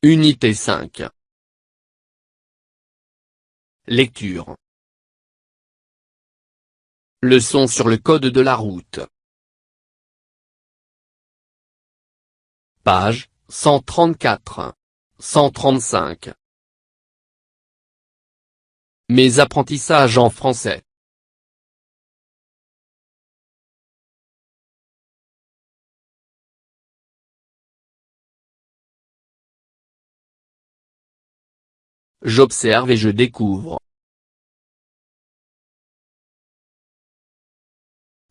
Unité 5. Lecture. Leçon sur le code de la route. Page 134. 135. Mes apprentissages en français. J'observe et je découvre.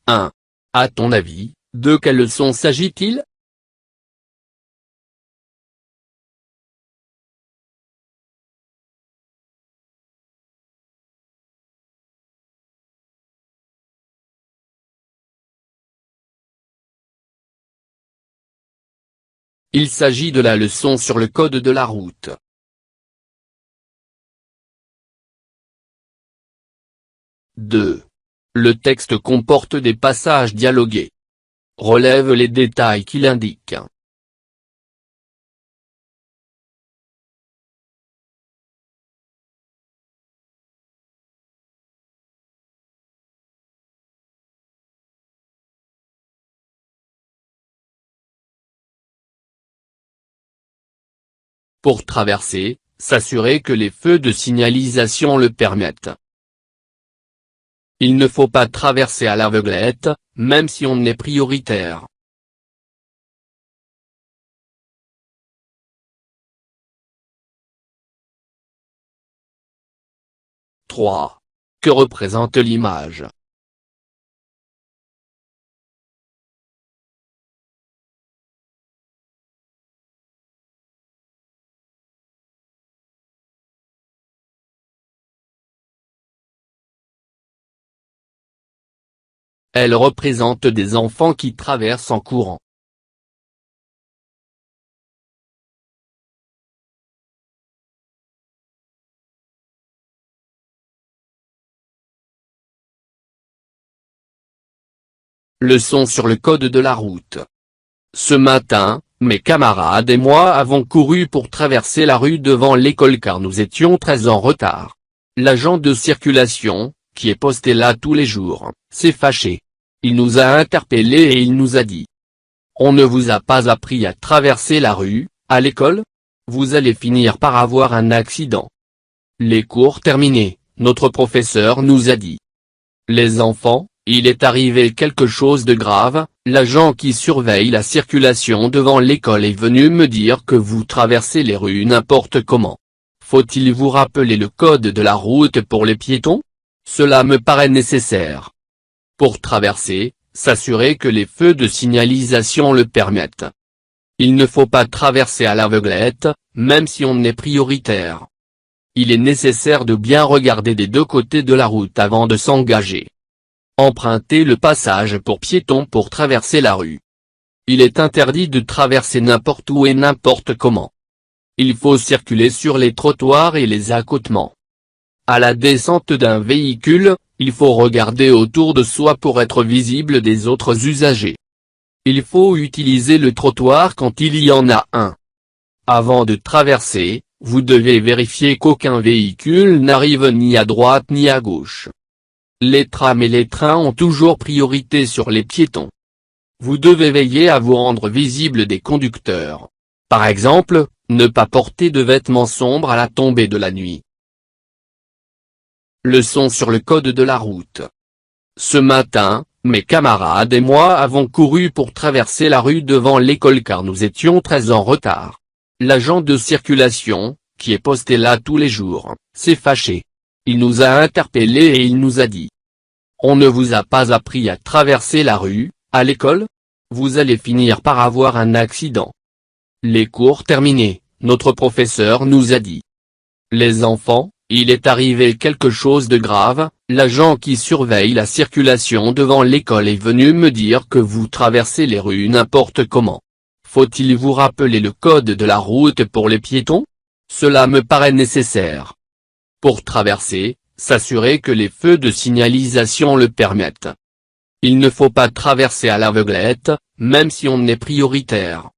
1. À ton avis, de quelle leçon s'agit-il? Il s'agit de la leçon sur le code de la route. 2. Le texte comporte des passages dialogués. Relève les détails qu'il indique. Pour traverser, s'assurer que les feux de signalisation le permettent. Il ne faut pas traverser à l'aveuglette, même si on est prioritaire. « 3. Que représente l'image? Elle représente des enfants qui traversent en courant. Leçon sur le code de la route. Ce matin, mes camarades et moi avons couru pour traverser la rue devant l'école car nous étions très en retard. L'agent de circulation, qui est posté là tous les jours, s'est fâché. Il nous a interpellés et il nous a dit: on ne vous a pas appris à traverser la rue, à l'école? Vous allez finir par avoir un accident. Les cours terminés, notre professeur nous a dit: les enfants, il est arrivé quelque chose de grave, l'agent qui surveille la circulation devant l'école est venu me dire que vous traversez les rues n'importe comment. Faut-il vous rappeler le code de la route pour les piétons? Cela me paraît nécessaire. Pour traverser, s'assurer que les feux de signalisation le permettent. Il ne faut pas traverser à l'aveuglette, même si on est prioritaire. Il est nécessaire de bien regarder des deux côtés de la route avant de s'engager. Emprunter le passage pour piétons pour traverser la rue. Il est interdit de traverser n'importe où et n'importe comment. Il faut circuler sur les trottoirs et les accotements. À la descente d'un véhicule, il faut regarder autour de soi pour être visible des autres usagers. Il faut utiliser le trottoir quand il y en a un. Avant de traverser, vous devez vérifier qu'aucun véhicule n'arrive ni à droite ni à gauche. Les trams et les trains ont toujours priorité sur les piétons. Vous devez veiller à vous rendre visible des conducteurs. Par exemple, ne pas porter de vêtements sombres à la tombée de la nuit. Leçon sur le code de la route. Ce matin, mes camarades et moi avons couru pour traverser la rue devant l'école car nous étions très en retard. L'agent de circulation, qui est posté là tous les jours, s'est fâché. Il nous a interpellés et il nous a dit: on ne vous a pas appris à traverser la rue, à l'école? Vous allez finir par avoir un accident. Les cours terminés, notre professeur nous a dit: les enfants, Il est arrivé quelque chose de grave, l'agent qui surveille la circulation devant l'école est venu me dire que vous traversez les rues n'importe comment. Faut-il vous rappeler le code de la route pour les piétons? Cela me paraît nécessaire. Pour traverser, s'assurer que les feux de signalisation le permettent. Il ne faut pas traverser à l'aveuglette, même si on est prioritaire.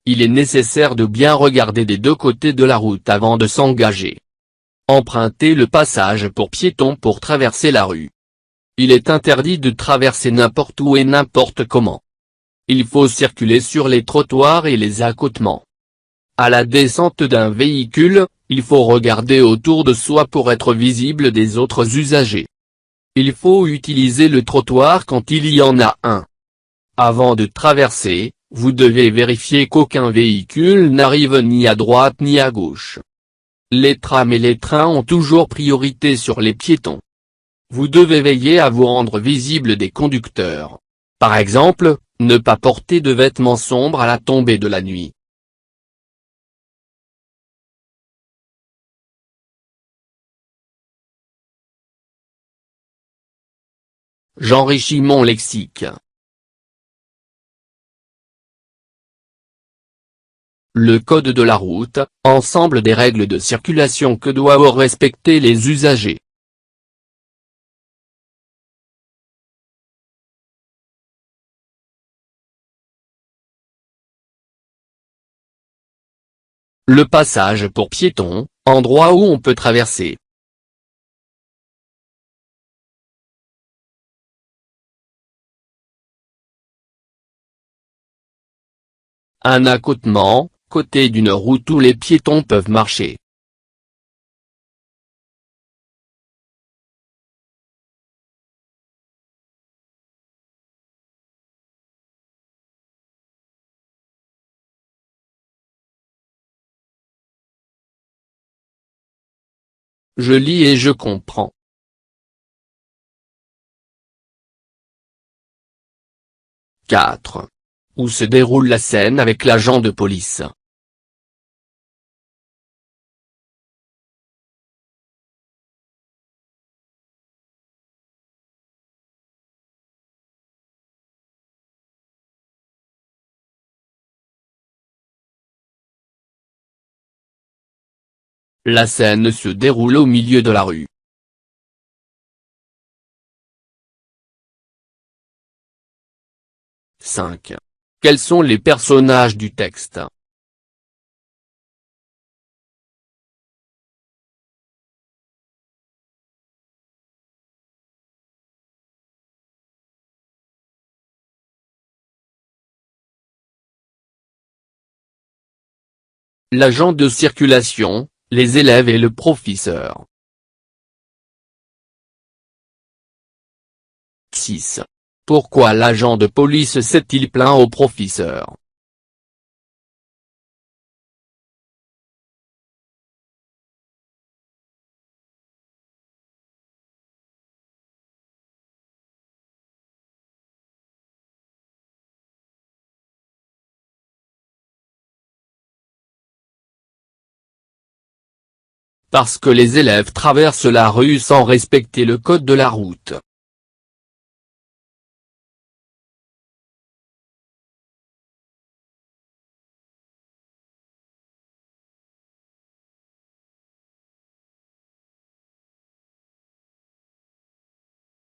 Il est nécessaire de bien regarder des deux côtés de la route avant de s'engager. Empruntez le passage pour piétons pour traverser la rue. Il est interdit de traverser n'importe où et n'importe comment. Il faut circuler sur les trottoirs et les accotements. À la descente d'un véhicule, il faut regarder autour de soi pour être visible des autres usagers. Il faut utiliser le trottoir quand il y en a un. Avant de traverser, vous devez vérifier qu'aucun véhicule n'arrive ni à droite ni à gauche. Les trams et les trains ont toujours priorité sur les piétons. Vous devez veiller à vous rendre visible des conducteurs. Par exemple, ne pas porter de vêtements sombres à la tombée de la nuit. J'enrichis mon lexique. Le code de la route, ensemble des règles de circulation que doivent respecter les usagers. Le passage pour piétons, endroit où on peut traverser. Un accotement, côté d'une route où les piétons peuvent marcher. Je lis et je comprends. 4. Où se déroule la scène avec l'agent de police? La scène se déroule au milieu de la rue. « 5. Quels sont les personnages du texte? L'agent de circulation, les élèves et le professeur. 6. Pourquoi l'agent de police s'est-il plaint au professeur? Parce que les élèves traversent la rue sans respecter le code de la route.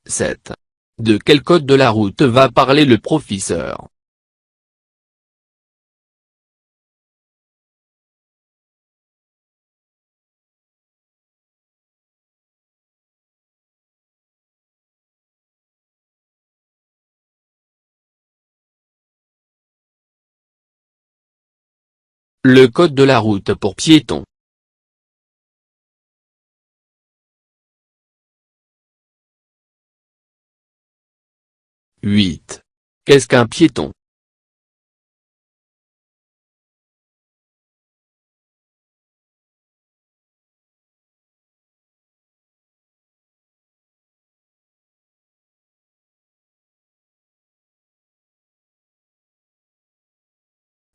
« 7. De quel code de la route va parler le professeur? Le code de la route pour piétons. 8. Qu'est-ce qu'un piéton?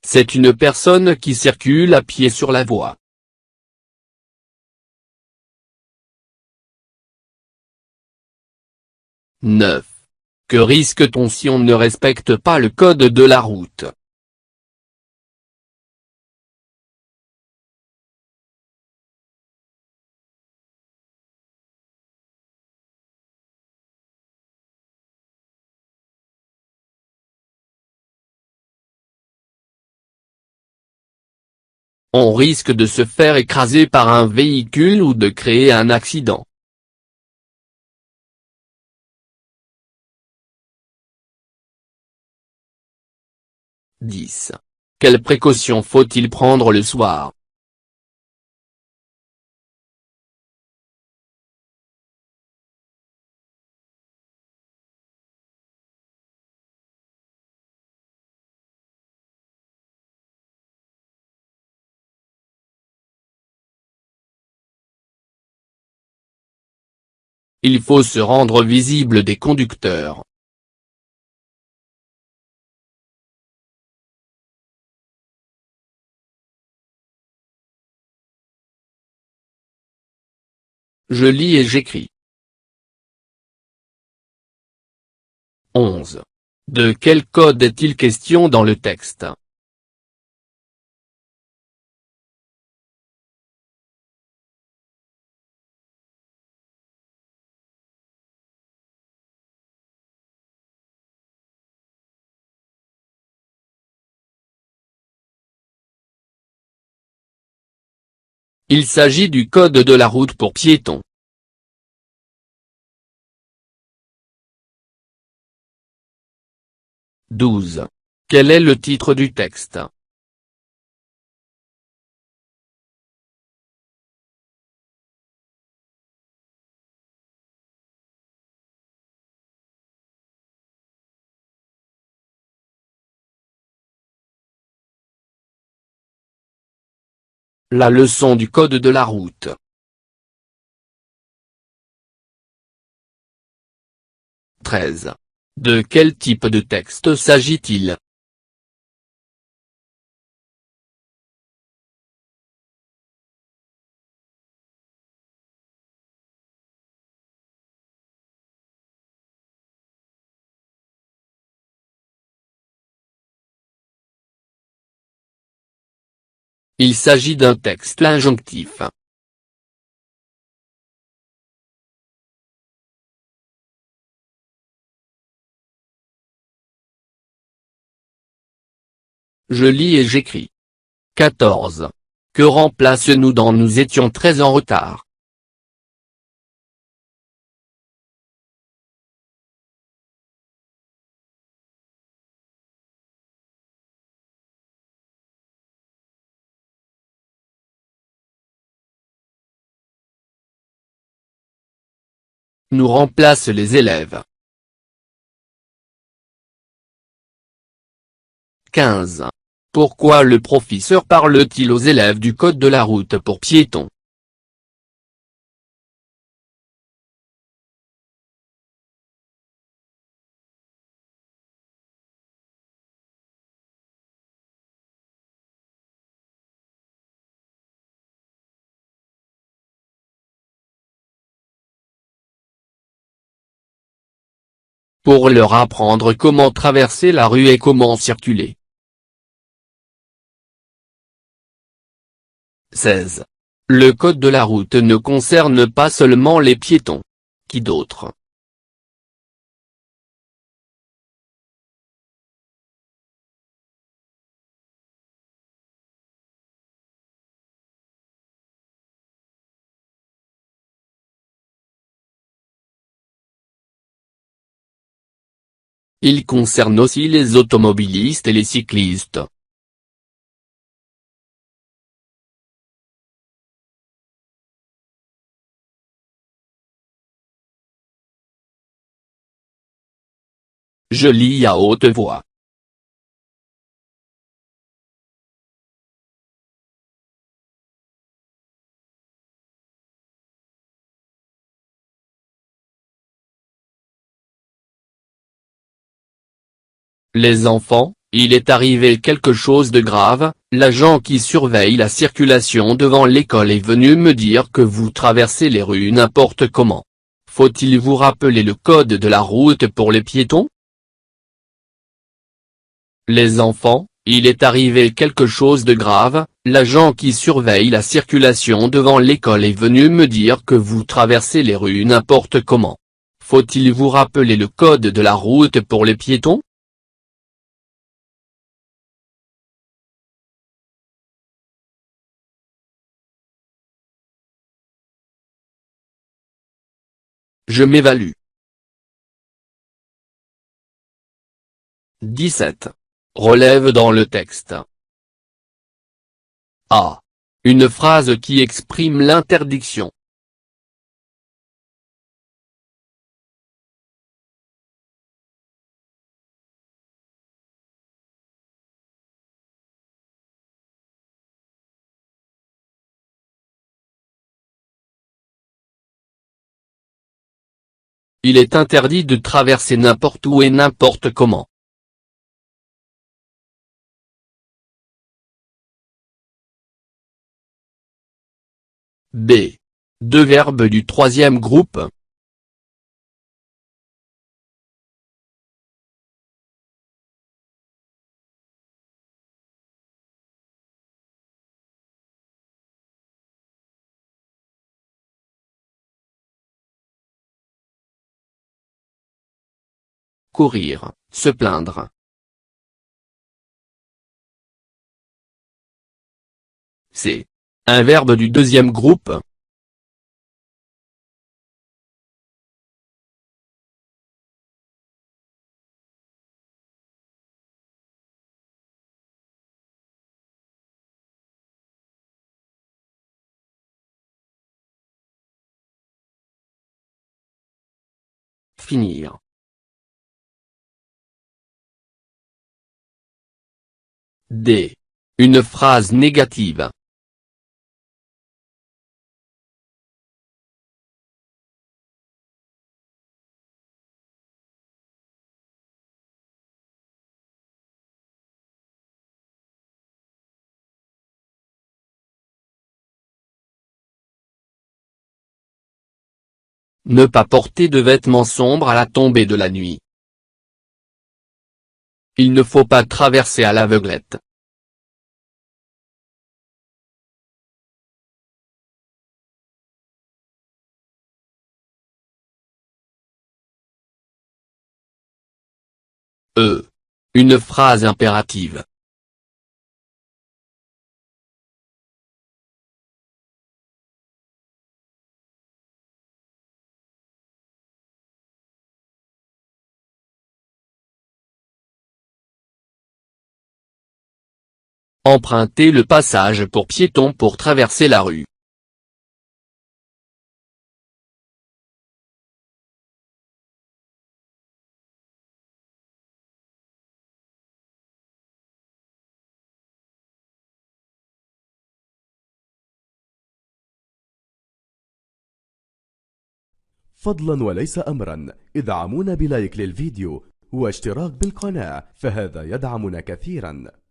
C'est une personne qui circule à pied sur la voie. 9. Que risque-t-on si on ne respecte pas le code de la route? On risque de se faire écraser par un véhicule ou de créer un accident. « 10. Quelles précautions faut-il prendre le soir? Il faut se rendre visible des conducteurs. Je lis et j'écris. 11. De quel code est-il question dans le texte? Il s'agit du code de la route pour piétons. « 12. Quel est le titre du texte? La leçon du code de la route. 13. De quel type de texte s'agit-il? Il s'agit d'un texte injonctif. Je lis et j'écris. 14. Que remplace-nous dans nous étions très en retard? Nous remplace les élèves. 15. Pourquoi le professeur parle-t-il aux élèves du code de la route pour piétons? Pour leur apprendre comment traverser la rue et comment circuler. 16. Le code de la route ne concerne pas seulement les piétons. Qui d'autre? Il concerne aussi les automobilistes et les cyclistes. Je lis à haute voix. Les enfants, il est arrivé quelque chose de grave, l'agent qui surveille la circulation devant l'école est venu me dire que vous traversez les rues n'importe comment. Faut-il vous rappeler le code de la route pour les piétons? Les enfants, il est arrivé quelque chose de grave, l'agent qui surveille la circulation devant l'école est venu me dire que vous traversez les rues n'importe comment. Faut-il vous rappeler le code de la route pour les piétons? Je m'évalue. 17. Relève dans le texte. A. Une phrase qui exprime l'interdiction. Il est interdit de traverser n'importe où et n'importe comment. B. Deux verbes du troisième groupe. Courir, se plaindre. C. Un verbe du deuxième groupe. Finir. D. Une phrase négative. Ne pas porter de vêtements sombres à la tombée de la nuit. Il ne faut pas traverser à l'aveuglette. E. Une phrase impérative. Emprunter le passage pour piétons pour traverser la rue. فضلا وليس أمرا ادعمونا بلايك للفيديو واشتراك بالقناة، فهذا يدعمنا كثيرا.